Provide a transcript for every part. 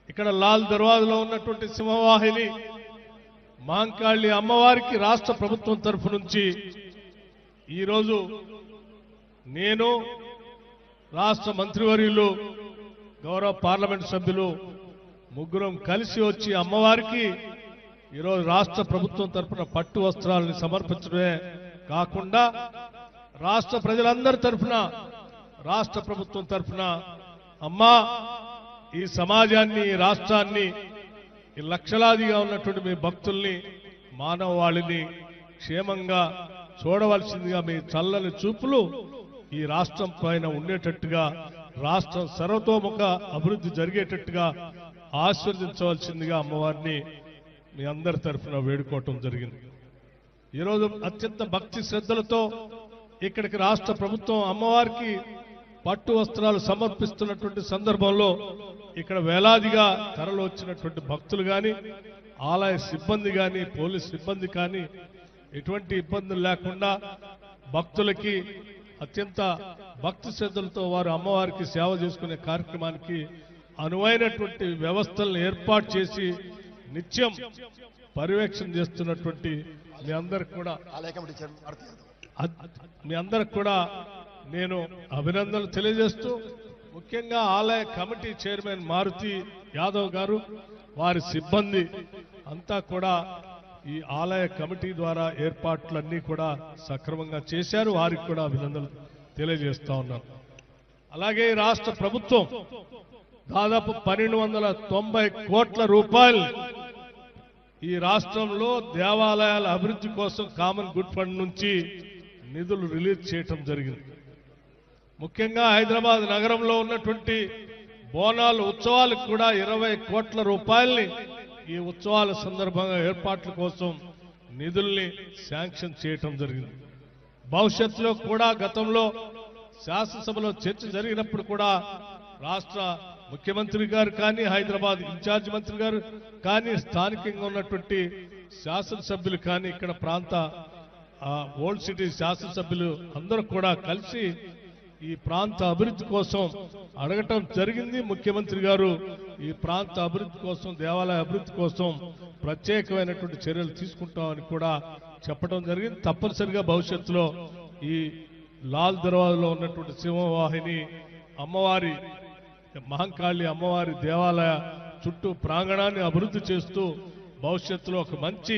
ఇక్కడ లాల్ దర్వాజలో ఉన్నటువంటి సింహవాహిని మహంకాళి అమ్మవారికి రాష్ట్ర ప్రభుత్వం తరఫు నుంచి ఈరోజు నేను రాష్ట్ర మంత్రివర్యులు గౌరవ పార్లమెంట్ సభ్యులు ముగ్గురం కలిసి వచ్చి అమ్మవారికి ఈరోజు రాష్ట్ర ప్రభుత్వం తరఫున పట్టు వస్త్రాలను సమర్పించడమే కాకుండా రాష్ట్ర ప్రజలందరి తరఫున రాష్ట్ర ప్రభుత్వం తరఫున అమ్మా ఈ సమాజాన్ని ఈ రాష్ట్రాన్ని ఈ లక్షలాదిగా ఉన్నటువంటి మీ భక్తుల్ని మానవాళిని క్షేమంగా చూడవలసిందిగా మీ చల్లని చూపులు ఈ రాష్ట్రం పైన ఉండేటట్టుగా రాష్ట్రం సర్వతోముఖ అభివృద్ధి జరిగేటట్టుగా ఆశీర్వదించవలసిందిగా అమ్మవారిని మీ అందరి తరఫున వేడుకోవటం జరిగింది. ఈరోజు అత్యంత భక్తి శ్రద్ధలతో ఇక్కడికి రాష్ట్ర ప్రభుత్వం అమ్మవారికి పట్టు వస్త్రాలు సమర్పిస్తున్నటువంటి సందర్భంలో ఇక్కడ వేలాదిగా తరలి వచ్చినటువంటి భక్తులు కానీ ఆలయ సిబ్బంది కానీ పోలీస్ సిబ్బంది కానీ ఎటువంటి ఇబ్బందులు లేకుండా భక్తులకి అత్యంత భక్తి శ్రద్ధలతో వారు అమ్మవారికి సేవ చేసుకునే కార్యక్రమానికి అనువైనటువంటి వ్యవస్థలను ఏర్పాటు చేసి నిత్యం పర్యవేక్షణ చేస్తున్నటువంటి మీ అందరికి కూడా నేను అభినందనలు తెలియజేస్తూ ముఖ్యంగా ఆలయ కమిటీ చైర్మన్ మారుతి యాదవ్ గారు వారి సిబ్బంది అంతా కూడా ఈ ఆలయ కమిటీ ద్వారా ఏర్పాట్లన్నీ కూడా సక్రమంగా చేశారు. వారికి కూడా అభినందనలు తెలియజేస్తా ఉన్నాను. అలాగే రాష్ట్ర ప్రభుత్వం దాదాపు 1290 కోట్ల రూపాయలు ఈ రాష్ట్రంలో దేవాలయాల అభివృద్ధి కోసం కామన్ గుడ్ ఫండ్ నుంచి నిధులు రిలీజ్ చేయటం జరిగింది. ముఖ్యంగా హైదరాబాద్ నగరంలో ఉన్నటువంటి బోనాలు ఉత్సవాలకు కూడా 20 కోట్ల రూపాయల్ని ఈ ఉత్సవాల సందర్భంగా ఏర్పాట్ల కోసం నిధుల్ని శాంక్షన్ చేయటం జరిగింది. భవిష్యత్తులో కూడా గతంలో శాసనసభలో చర్చ జరిగినప్పుడు కూడా రాష్ట్ర ముఖ్యమంత్రి గారు కానీ హైదరాబాద్ ఇన్ఛార్జ్ మంత్రి గారు కానీ స్థానికంగా ఉన్నటువంటి శాసనసభ్యులు కానీ ఇక్కడ ప్రాంత ఓల్డ్ సిటీ శాసనసభ్యులు అందరూ కూడా కలిసి ఈ ప్రాంత అభివృద్ధి కోసం అడగటం జరిగింది. ముఖ్యమంత్రి గారు ఈ ప్రాంత అభివృద్ధి కోసం దేవాలయ అభివృద్ధి కోసం ప్రత్యేకమైనటువంటి చర్యలు తీసుకుంటామని కూడా చెప్పడం జరిగింది. తప్పనిసరిగా భవిష్యత్తులో ఈ లాల్ దర్వాజలో ఉన్నటువంటి సింహవాహిని అమ్మవారి మహంకాళి అమ్మవారి దేవాలయ చుట్టూ ప్రాంగణాన్ని అభివృద్ధి చేస్తూ భవిష్యత్తులో ఒక మంచి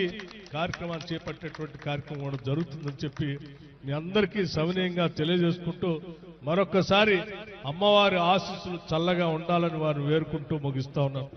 కార్యక్రమాన్ని చేపట్టేటువంటి కార్యక్రమం కూడా జరుగుతుందని చెప్పి మీ అందరికీ సవినయంగా తెలియజేసుకుంటూ మరొకసారి అమ్మవారి ఆశీస్సులు చల్లగా ఉండాలని వారు వేరుకుంటూ ముగిస్తా ఉన్నారు.